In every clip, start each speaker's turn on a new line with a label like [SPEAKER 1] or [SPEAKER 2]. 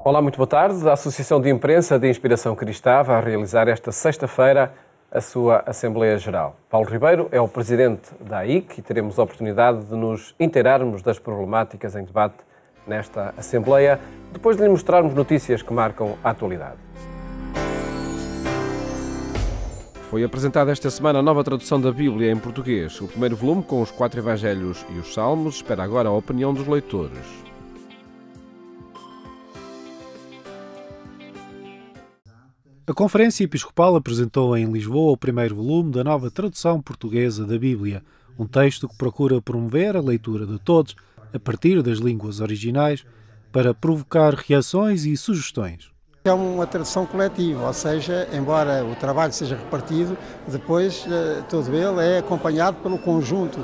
[SPEAKER 1] Olá, muito boa tarde. A Associação de Imprensa de Inspiração Cristã vai realizar esta sexta-feira a sua Assembleia Geral. Paulo Ribeiro é o presidente da AIC e teremos a oportunidade de nos inteirarmos das problemáticas em debate nesta Assembleia, depois de lhe mostrarmos notícias que marcam a atualidade. Foi apresentada esta semana a nova tradução da Bíblia em português. O primeiro volume, com os 4 Evangelhos e os Salmos, espera agora a opinião dos leitores.
[SPEAKER 2] A Conferência Episcopal apresentou em Lisboa o primeiro volume da nova tradução portuguesa da Bíblia, um texto que procura promover a leitura de todos, a partir das línguas originais, para provocar reações e sugestões.
[SPEAKER 3] É uma tradução coletiva, ou seja, embora o trabalho seja repartido, depois todo ele é acompanhado pelo conjunto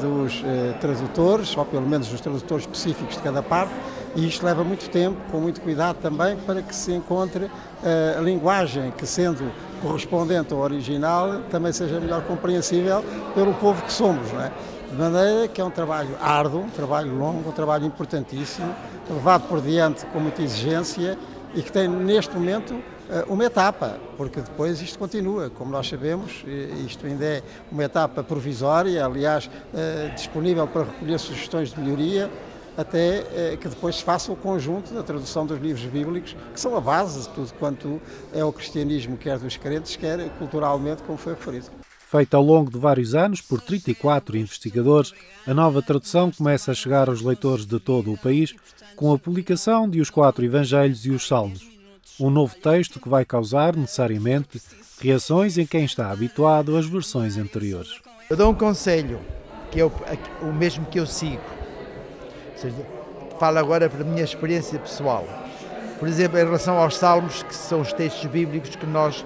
[SPEAKER 3] dos tradutores, ou pelo menos dos tradutores específicos de cada parte, e isto leva muito tempo, com muito cuidado também, para que se encontre a linguagem que, sendo correspondente ao original, também seja melhor compreensível pelo povo que somos, não é? De maneira que é um trabalho árduo, um trabalho longo, um trabalho importantíssimo, levado por diante com muita exigência e que tem neste momento uma etapa, porque depois isto continua, como nós sabemos, isto ainda é uma etapa provisória, aliás, disponível para recolher sugestões de melhoria, até que depois se faça o conjunto da tradução dos livros bíblicos, que são a base de tudo quanto é o cristianismo, quer dos crentes, quer culturalmente, como foi referido.
[SPEAKER 2] Feita ao longo de vários anos por 34 investigadores, a nova tradução começa a chegar aos leitores de todo o país com a publicação de os 4 Evangelhos e os Salmos. Um novo texto que vai causar, necessariamente, reações em quem está habituado às versões anteriores.
[SPEAKER 4] Eu dou um conselho, que é o mesmo que eu sigo. Ou seja, falo agora para a minha experiência pessoal. Por exemplo, em relação aos Salmos, que são os textos bíblicos que nós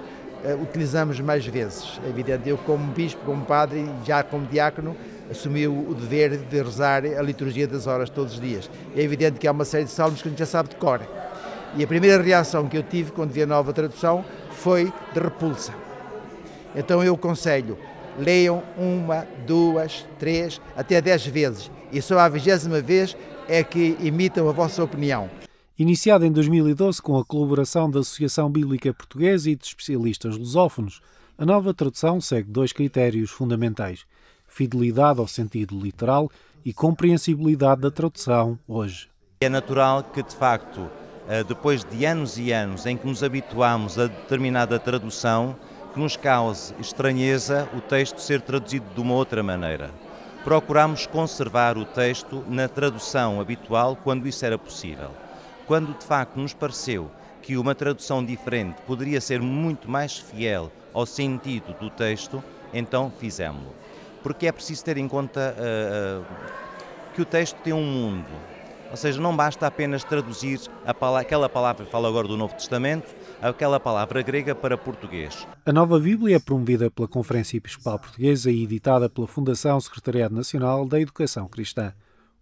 [SPEAKER 4] utilizamos mais vezes. É evidente, eu como bispo, como padre e já como diácono, assumi o dever de rezar a liturgia das horas todos os dias. É evidente que há uma série de salmos que a gente já sabe de cor. E a primeira reação que eu tive quando vi a nova tradução foi de repulsa. Então eu aconselho, leiam 1, 2, 3, até 10 vezes. E só à 20ª vez é que emitam a vossa opinião.
[SPEAKER 2] Iniciada em 2012 com a colaboração da Associação Bíblica Portuguesa e de especialistas lusófonos, a nova tradução segue 2 critérios fundamentais: fidelidade ao sentido literal e compreensibilidade da tradução hoje.
[SPEAKER 5] É natural que, de facto, depois de anos e anos em que nos habituamos a determinada tradução, que nos cause estranheza o texto ser traduzido de uma outra maneira. Procuramos conservar o texto na tradução habitual quando isso era possível. Quando de facto nos pareceu que uma tradução diferente poderia ser muito mais fiel ao sentido do texto, então fizemos-lo. Porque é preciso ter em conta que o texto tem um mundo. Ou seja, não basta apenas traduzir aquela palavra que fala agora do Novo Testamento, aquela palavra grega para português.
[SPEAKER 2] A nova Bíblia é promovida pela Conferência Episcopal Portuguesa e editada pela Fundação Secretariado Nacional da Educação Cristã.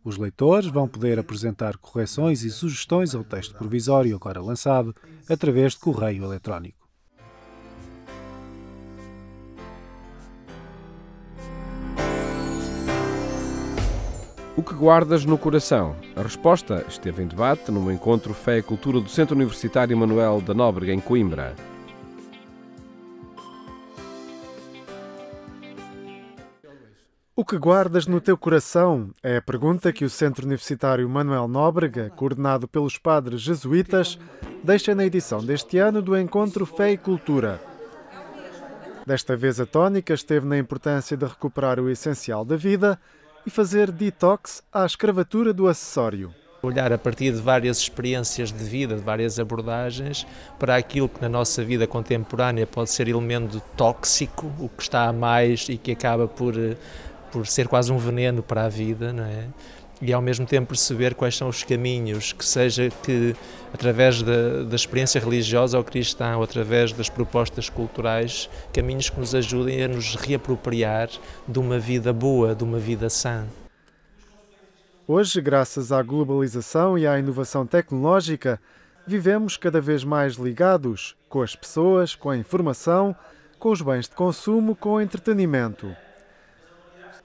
[SPEAKER 2] Os leitores vão poder apresentar correções e sugestões ao texto provisório agora lançado através de correio eletrónico.
[SPEAKER 1] O que guardas no coração? A resposta esteve em debate no encontro Fé e Cultura do Centro Universitário Manuel da Nóbrega, em Coimbra.
[SPEAKER 6] O que guardas no teu coração? É a pergunta que o Centro Universitário Manuel Nóbrega, coordenado pelos padres jesuítas, deixa na edição deste ano do encontro Fé e Cultura. Desta vez a tónica esteve na importância de recuperar o essencial da vida e fazer detox à escravatura do acessório.
[SPEAKER 7] Olhar a partir de várias experiências de vida, de várias abordagens, para aquilo que na nossa vida contemporânea pode ser elemento tóxico, o que está a mais e que acaba por ser quase um veneno para a vida, não é? E ao mesmo tempo perceber quais são os caminhos, que seja que através da experiência religiosa ou cristã ou através das propostas culturais, caminhos que nos ajudem a nos reapropriar de uma vida boa, de uma vida sã.
[SPEAKER 6] Hoje, graças à globalização e à inovação tecnológica, vivemos cada vez mais ligados com as pessoas, com a informação, com os bens de consumo, com o entretenimento.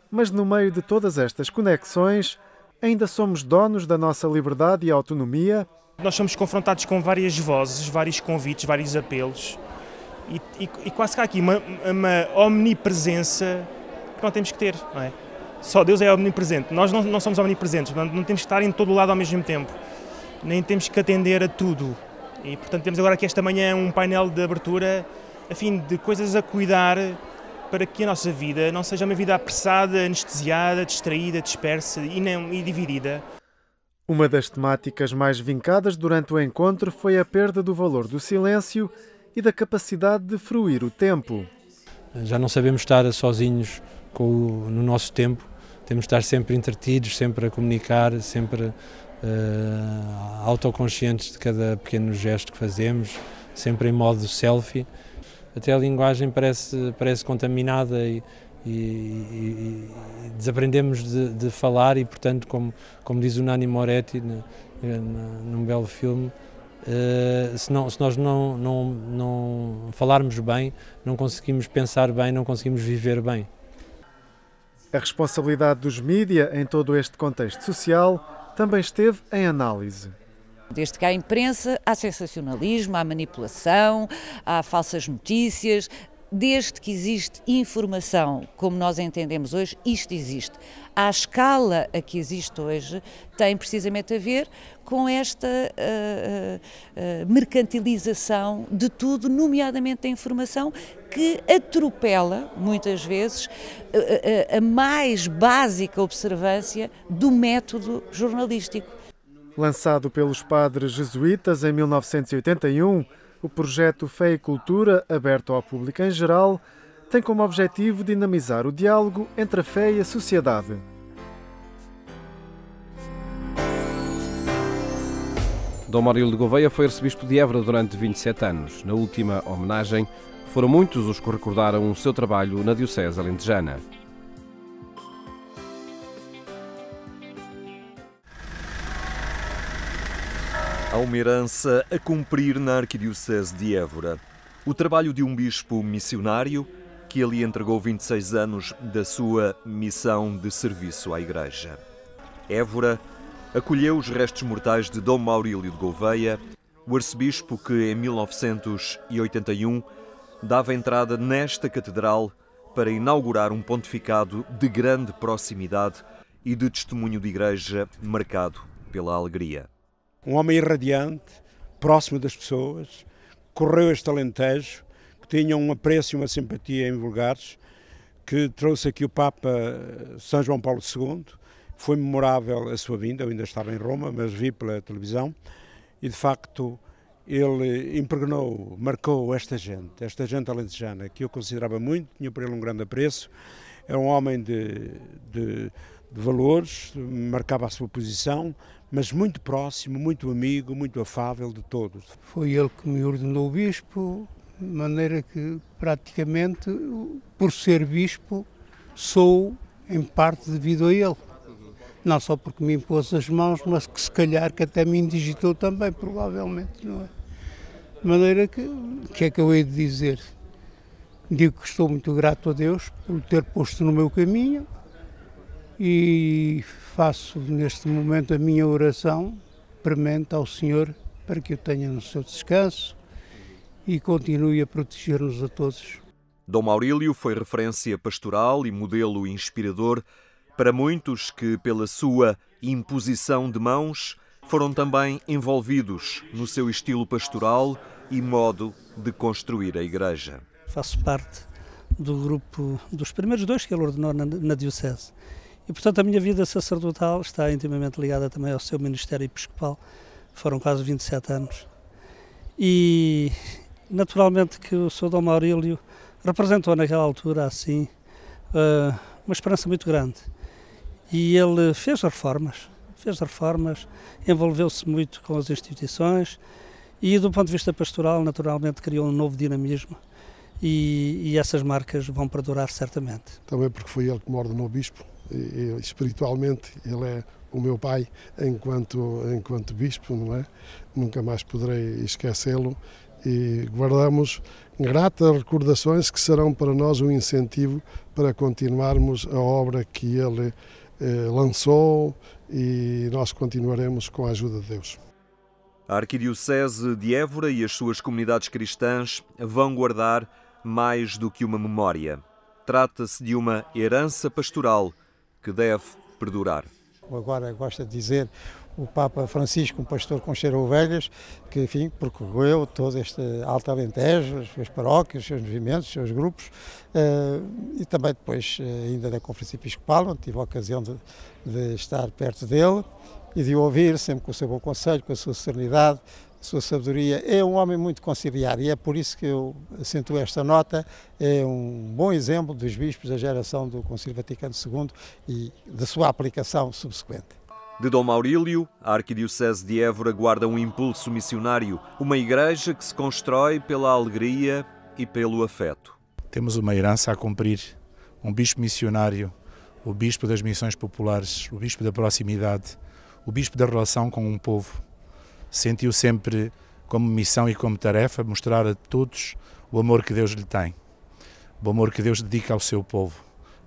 [SPEAKER 6] Mas no meio de todas estas conexões, ainda somos donos da nossa liberdade e autonomia?
[SPEAKER 8] Nós somos confrontados com várias vozes, vários convites, vários apelos e quase que há aqui uma omnipresença que não temos que ter, não é? Só Deus é omnipresente, nós não somos omnipresentes, não temos que estar em todo o lado ao mesmo tempo, nem temos que atender a tudo. E, portanto, temos agora aqui esta manhã um painel de abertura, a fim de coisas a cuidar para que a nossa vida não seja uma vida apressada, anestesiada, distraída, dispersa e dividida.
[SPEAKER 6] Uma das temáticas mais vincadas durante o encontro foi a perda do valor do silêncio e da capacidade de fruir o tempo.
[SPEAKER 9] Já não sabemos estar sozinhos no nosso tempo, temos de estar sempre entretidos, sempre a comunicar, sempre autoconscientes de cada pequeno gesto que fazemos, sempre em modo selfie. Até a linguagem parece contaminada e desaprendemos de falar e, portanto, como diz o Nanni Moretti num belo filme, se nós não falarmos bem, não conseguimos pensar bem, não conseguimos viver bem.
[SPEAKER 6] A responsabilidade dos mídia em todo este contexto social também esteve em análise.
[SPEAKER 10] Desde que há imprensa, há sensacionalismo, há manipulação, há falsas notícias. Desde que existe informação, como nós entendemos hoje, isto existe. À escala a que existe hoje, tem precisamente a ver com esta mercantilização de tudo, nomeadamente da informação, que atropela, muitas vezes, a mais básica observância do método jornalístico.
[SPEAKER 6] Lançado pelos padres jesuítas em 1981, o projeto Fé e Cultura, aberto ao público em geral, tem como objetivo dinamizar o diálogo entre a fé e a sociedade.
[SPEAKER 1] Dom Maurílio de Gouveia foi arcebispo de Évora durante 27 anos. Na última homenagem, foram muitos os que recordaram o seu trabalho na diocese alentejana.
[SPEAKER 11] Há uma herança a cumprir na Arquidiocese de Évora. O trabalho de um bispo missionário que ali entregou 26 anos da sua missão de serviço à Igreja. Évora acolheu os restos mortais de Dom Maurílio de Gouveia, o arcebispo que em 1981 dava entrada nesta catedral para inaugurar um pontificado de grande proximidade e de testemunho de Igreja marcado pela alegria.
[SPEAKER 12] Um homem irradiante, próximo das pessoas, correu este Alentejo, que tinha um apreço e uma simpatia invulgares, que trouxe aqui o Papa São João Paulo II. Foi memorável a sua vinda, eu ainda estava em Roma, mas vi pela televisão, e de facto ele impregnou, marcou esta gente alentejana, que eu considerava muito, tinha por ele um grande apreço. Era um homem de valores, marcava a sua posição, mas muito próximo, muito amigo, muito afável de todos.
[SPEAKER 13] Foi ele que me ordenou bispo, de maneira que praticamente, por ser bispo, sou em parte devido a ele. Não só porque me impôs as mãos, mas que se calhar que até me indigitou também, provavelmente, não é? De maneira que é que eu hei de dizer? Digo que estou muito grato a Deus por o ter posto no meu caminho, e faço neste momento a minha oração premente ao Senhor para que o tenha no seu descanso e continue a proteger-nos a todos.
[SPEAKER 11] Dom Maurílio foi referência pastoral e modelo inspirador para muitos que, pela sua imposição de mãos, foram também envolvidos no seu estilo pastoral e modo de construir a Igreja.
[SPEAKER 14] Faço parte do grupo dos primeiros dois que ele ordenou na Diocese. E, portanto, a minha vida sacerdotal está intimamente ligada também ao seu ministério episcopal. Foram quase 27 anos. E, naturalmente, que o Sr. Dom Maurílio representou naquela altura, assim, uma esperança muito grande. E ele fez reformas, envolveu-se muito com as instituições e, do ponto de vista pastoral, naturalmente, criou um novo dinamismo. E essas marcas vão perdurar certamente.
[SPEAKER 15] Também porque foi ele que me ordenou bispo. E, espiritualmente ele é o meu pai enquanto bispo, não é? Nunca mais poderei esquecê-lo e guardamos gratas recordações que serão para nós um incentivo para continuarmos a obra que ele lançou, e nós continuaremos com a ajuda de Deus.
[SPEAKER 11] A Arquidiocese de Évora e as suas comunidades cristãs vão guardar mais do que uma memória. Trata-se de uma herança pastoral que deve perdurar.
[SPEAKER 3] Agora gosta de dizer o Papa Francisco, um pastor com cheiro a ovelhas, que enfim percorreu todo este Alto Alentejo, as suas paróquias, os seus movimentos, os seus grupos, e também depois ainda da Conferência Episcopal, onde tive a ocasião de estar perto dele e de o ouvir, sempre com o seu bom conselho, com a sua serenidade, a sua sabedoria. É um homem muito conciliar e é por isso que eu acentuo esta nota. É um bom exemplo dos bispos da geração do Concílio Vaticano II e da sua aplicação subsequente.
[SPEAKER 11] De Dom Maurílio, a Arquidiocese de Évora guarda um impulso missionário, uma igreja que se constrói pela alegria e pelo afeto.
[SPEAKER 16] Temos uma herança a cumprir, um bispo missionário, o bispo das missões populares, o bispo da proximidade, o bispo da relação com um povo. Sentiu sempre como missão e como tarefa mostrar a todos o amor que Deus lhe tem, o amor que Deus dedica ao seu povo,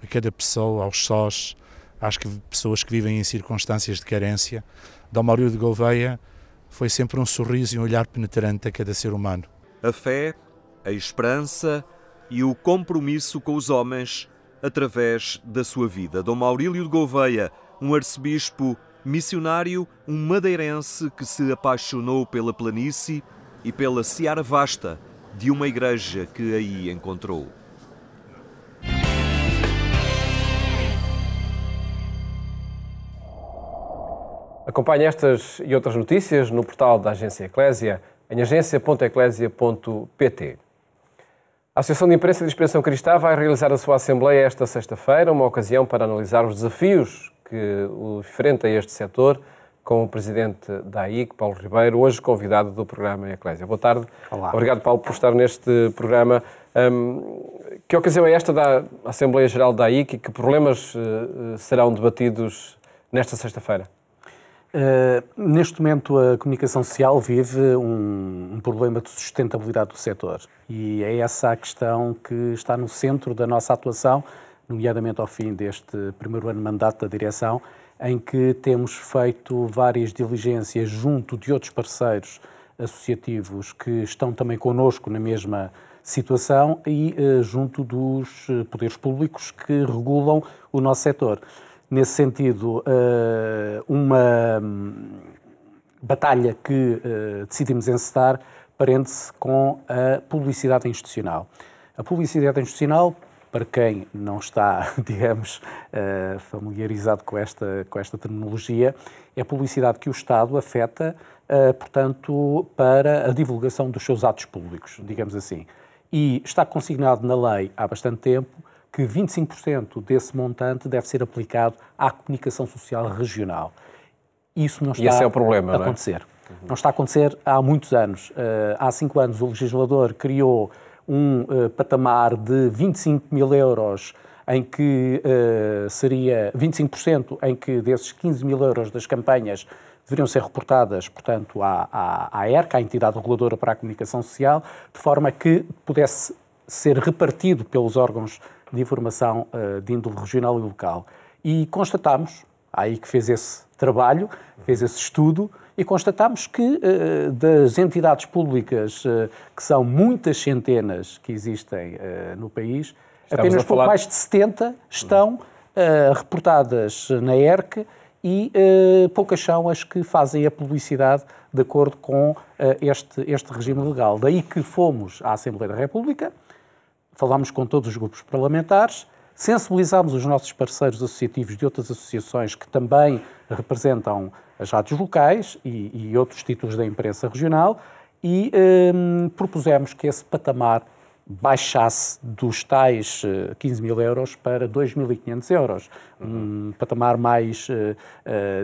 [SPEAKER 16] a cada pessoa, aos sós, às pessoas que vivem em circunstâncias de carência. Dom Maurílio de Gouveia foi sempre um sorriso e um olhar penetrante a cada ser humano.
[SPEAKER 11] A fé, a esperança e o compromisso com os homens através da sua vida. Dom Maurílio de Gouveia, um arcebispo missionário, um madeirense que se apaixonou pela planície e pela seara vasta de uma igreja que aí encontrou.
[SPEAKER 1] Acompanhe estas e outras notícias no portal da Agência Eclésia, em agência.eclésia.pt. A Associação de Imprensa de Inspiração Cristã vai realizar a sua Assembleia esta sexta-feira, uma ocasião para analisar os desafios que enfrenta este setor, com o Presidente da AIC, Paulo Ribeiro, hoje convidado do programa Eclésia. Boa tarde.
[SPEAKER 17] Olá.
[SPEAKER 1] Obrigado, Paulo, por estar neste programa. Que ocasião é esta da Assembleia Geral da AIC e que problemas serão debatidos nesta sexta-feira?
[SPEAKER 17] Neste momento a comunicação social vive um problema de sustentabilidade do setor e é essa a questão que está no centro da nossa atuação, nomeadamente ao fim deste primeiro ano de mandato da direção, em que temos feito várias diligências junto de outros parceiros associativos que estão também connosco na mesma situação e junto dos poderes públicos que regulam o nosso setor. Nesse sentido, uma batalha que decidimos encetar prende-se com a publicidade institucional. A publicidade institucional, para quem não está, digamos, familiarizado com esta terminologia, é a publicidade que o Estado afeta, portanto, para a divulgação dos seus atos públicos, digamos assim. E está consignado na lei há bastante tempo que 25% desse montante deve ser aplicado à comunicação social regional. Isso não está
[SPEAKER 1] esse é o problema,
[SPEAKER 17] a acontecer. Não está a acontecer há muitos anos. Há 5 anos o legislador criou um patamar de 25 mil euros, em que seria 25% em que desses 15 mil euros das campanhas deveriam ser reportadas, portanto, à ERC, à Entidade Reguladora para a Comunicação Social, de forma que pudesse ser repartido pelos órgãos de informação de índole regional e local. E constatámos, aí que fez esse trabalho, fez esse estudo, e constatámos que das entidades públicas, que são muitas centenas que existem no país, apenas pouco mais de 70 estão reportadas na ERC e poucas são as que fazem a publicidade de acordo com este regime legal. Daí que fomos à Assembleia da República, falámos com todos os grupos parlamentares, sensibilizámos os nossos parceiros associativos de outras associações que também representam as rádios locais e outros títulos da imprensa regional e propusemos que esse patamar baixasse dos tais 15 mil euros para 2.500 euros. Um patamar mais,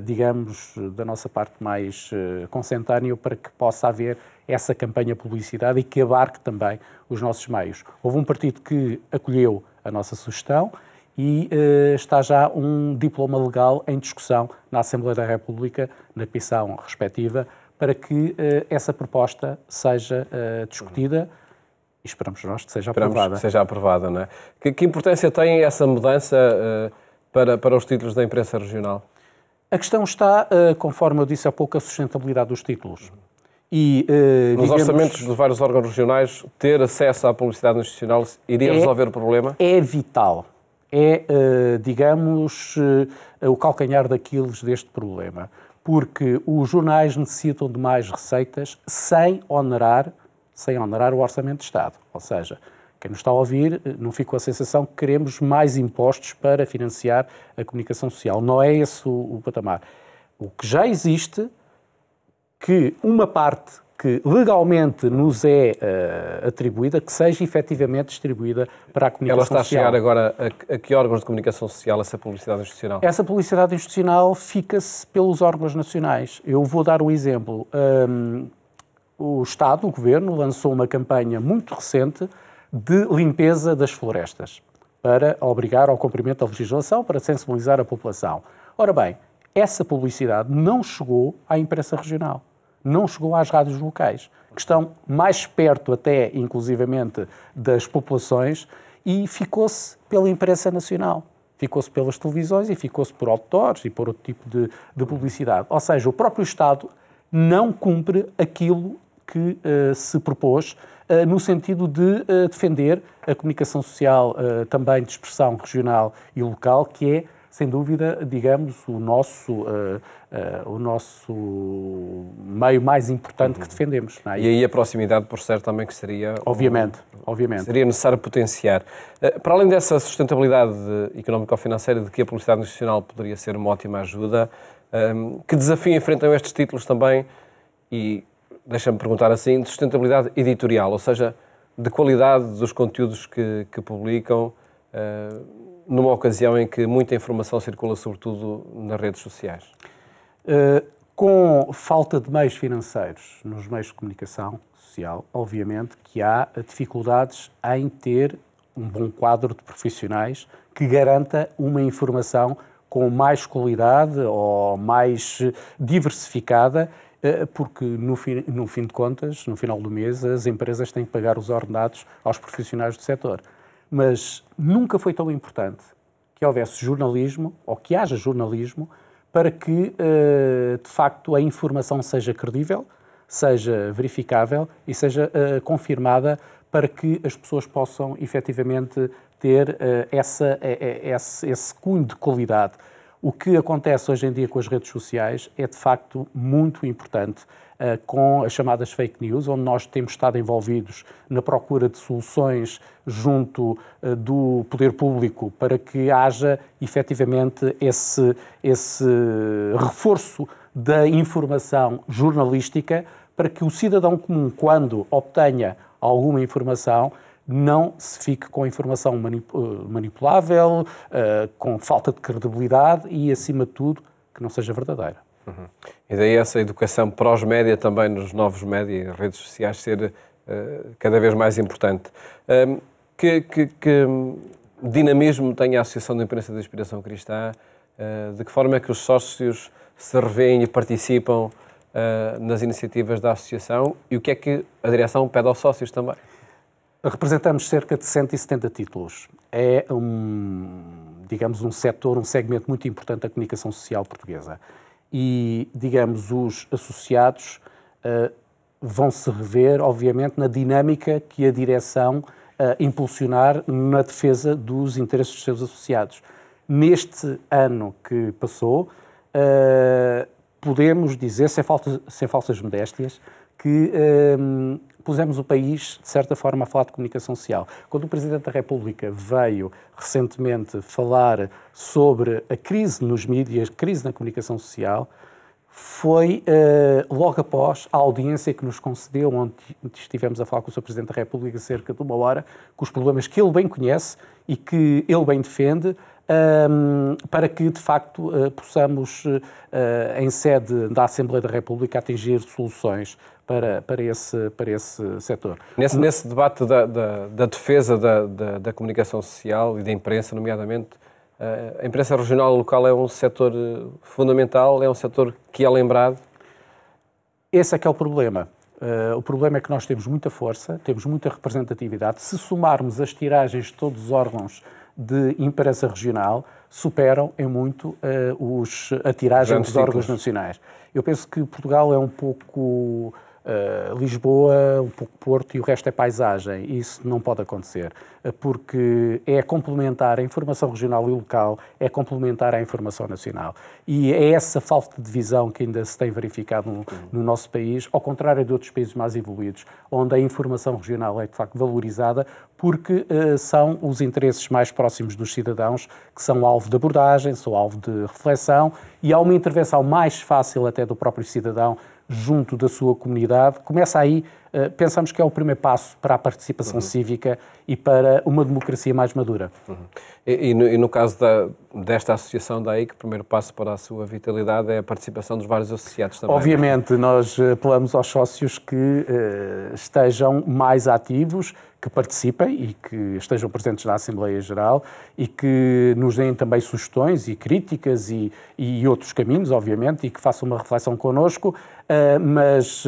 [SPEAKER 17] digamos, da nossa parte mais consentâneo para que possa haver essa campanha de publicidade e que abarque também os nossos meios. Houve um partido que acolheu a nossa sugestão e está já um diploma legal em discussão na Assembleia da República, na comissão respectiva, para que essa proposta seja discutida e esperamos nós que seja aprovada.
[SPEAKER 1] Esperamos que seja aprovada, não é? Que importância tem essa mudança para os títulos da imprensa regional?
[SPEAKER 17] A questão está, conforme eu disse há pouco, a sustentabilidade dos títulos.
[SPEAKER 1] E, nos orçamentos de vários órgãos regionais, ter acesso à publicidade institucional iria resolver o problema?
[SPEAKER 17] É vital. É, digamos, o calcanhar daqueles deste problema. Porque os jornais necessitam de mais receitas sem onerar o Orçamento de Estado. Ou seja, quem nos está a ouvir não fica com a sensação que queremos mais impostos para financiar a comunicação social. Não é esse o patamar. O que já existe, que uma parte que legalmente nos é atribuída, que seja efetivamente distribuída para a comunicação social.
[SPEAKER 1] Ela está a chegar agora a que órgãos de comunicação social essa publicidade institucional?
[SPEAKER 17] Essa publicidade institucional fica-se pelos órgãos nacionais. Eu vou dar um exemplo. O Estado, o Governo, lançou uma campanha muito recente de limpeza das florestas para obrigar ao cumprimento da legislação, para sensibilizar a população. Ora bem, essa publicidade não chegou à imprensa regional, não chegou às rádios locais, que estão mais perto até, inclusivamente, das populações, e ficou-se pela imprensa nacional. Ficou-se pelas televisões e ficou-se por outdoors e por outro tipo de publicidade. Ou seja, o próprio Estado não cumpre aquilo que se propôs no sentido de defender a comunicação social também de expressão regional e local, que é, sem dúvida, digamos, o nosso meio mais importante que defendemos. Não é?
[SPEAKER 1] E aí a proximidade, por certo, também que seria...
[SPEAKER 17] Obviamente.
[SPEAKER 1] Seria necessário potenciar. Para além dessa sustentabilidade económico-financeira de que a publicidade institucional poderia ser uma ótima ajuda, que desafio enfrentam estes títulos também, e deixa-me perguntar assim, de sustentabilidade editorial, ou seja, de qualidade dos conteúdos que publicam, numa ocasião em que muita informação circula, sobretudo nas redes sociais?
[SPEAKER 17] Com falta de meios financeiros nos meios de comunicação social, obviamente que há dificuldades em ter um bom quadro de profissionais que garanta uma informação com mais qualidade ou mais diversificada, porque no fim de contas, no final do mês, as empresas têm que pagar os ordenados aos profissionais do setor. Mas nunca foi tão importante que houvesse jornalismo, ou que haja jornalismo, para que, de facto, a informação seja credível, seja verificável e seja confirmada, para que as pessoas possam, efetivamente, ter esse cunho de qualidade. O que acontece hoje em dia com as redes sociais é, de facto, muito importante, com as chamadas fake news, onde nós temos estado envolvidos na procura de soluções junto do poder público para que haja, efetivamente, esse reforço da informação jornalística para que o cidadão comum, quando obtenha alguma informação, não se fique com informação manipulável, com falta de credibilidade e, acima de tudo, que não seja verdadeira.
[SPEAKER 1] E daí essa educação pós-média também nos novos médias e redes sociais ser cada vez mais importante. Que dinamismo tem a Associação de Imprensa de Inspiração Cristã? De que forma é que os sócios se revêem e participam nas iniciativas da Associação? E o que é que a direção pede aos sócios também?
[SPEAKER 17] Representamos cerca de 170 títulos. É digamos, um segmento muito importante da comunicação social portuguesa. E, digamos, os associados vão se rever, obviamente, na dinâmica que a direção impulsionar na defesa dos interesses dos seus associados. Neste ano que passou, podemos dizer, sem falsas modéstias, que pusemos o país, de certa forma, a falar de comunicação social. Quando o Presidente da República veio recentemente falar sobre a crise nos mídias, crise na comunicação social, foi logo após a audiência que nos concedeu, onde estivemos a falar com o Sr. Presidente da República cerca de 1 hora, com os problemas que ele bem conhece e que ele bem defende, para que, de facto, possamos, em sede da Assembleia da República, atingir soluções para esse setor.
[SPEAKER 1] Nesse debate da defesa da comunicação social e da imprensa, nomeadamente, a imprensa regional e local é um setor fundamental, é um setor que é lembrado?
[SPEAKER 17] Esse é que é o problema. O problema é que nós temos muita força, temos muita representatividade. Se somarmos as tiragens de todos os órgãos de imprensa regional, superam em muito a tiragem dos órgãos nacionais. Eu penso que Portugal é um pouco Lisboa, um pouco Porto e o resto é paisagem. Isso não pode acontecer, porque é complementar a informação regional e local, é complementar à informação nacional. E é essa falta de visão que ainda se tem verificado no nosso país, ao contrário de outros países mais evoluídos, onde a informação regional é de facto valorizada, porque são os interesses mais próximos dos cidadãos que são alvo de abordagem, são alvo de reflexão, e há uma intervenção mais fácil até do próprio cidadão junto da sua comunidade. Começa aí, pensamos que é o primeiro passo para a participação cívica e para uma democracia mais madura.
[SPEAKER 1] E no caso desta associação da AIC, o primeiro passo para a sua vitalidade é a participação dos vários associados também.
[SPEAKER 17] Obviamente, nós apelamos aos sócios que estejam mais ativos, que participem e que estejam presentes na Assembleia Geral e que nos deem também sugestões e críticas e outros caminhos, obviamente, e que façam uma reflexão connosco, mas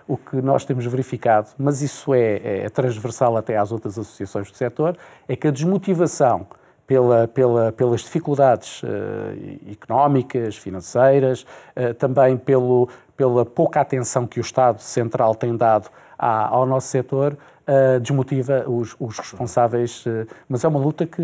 [SPEAKER 17] o que nós temos verificado, mas isso é transversal até às outras associações do setor, é que a desmotivação pelas dificuldades económicas, financeiras, também pela pouca atenção que o Estado Central tem dado ao nosso setor, desmotiva os responsáveis, mas é uma luta que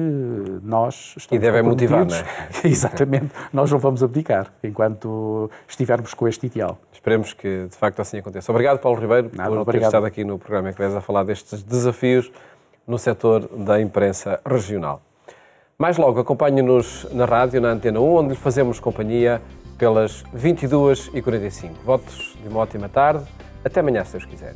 [SPEAKER 17] nós estamos
[SPEAKER 1] e devem motivar, não é?
[SPEAKER 17] Exatamente, nós não vamos abdicar enquanto estivermos com este ideal.
[SPEAKER 1] Esperemos que de facto assim aconteça. Obrigado, Paulo Ribeiro, por ter estado aqui no programa Eclésia a falar destes desafios no setor da imprensa regional. Mais logo, acompanhe-nos na rádio, na Antena 1, onde lhe fazemos companhia pelas 22h45. Votos de uma ótima tarde. Até amanhã, se Deus quiser.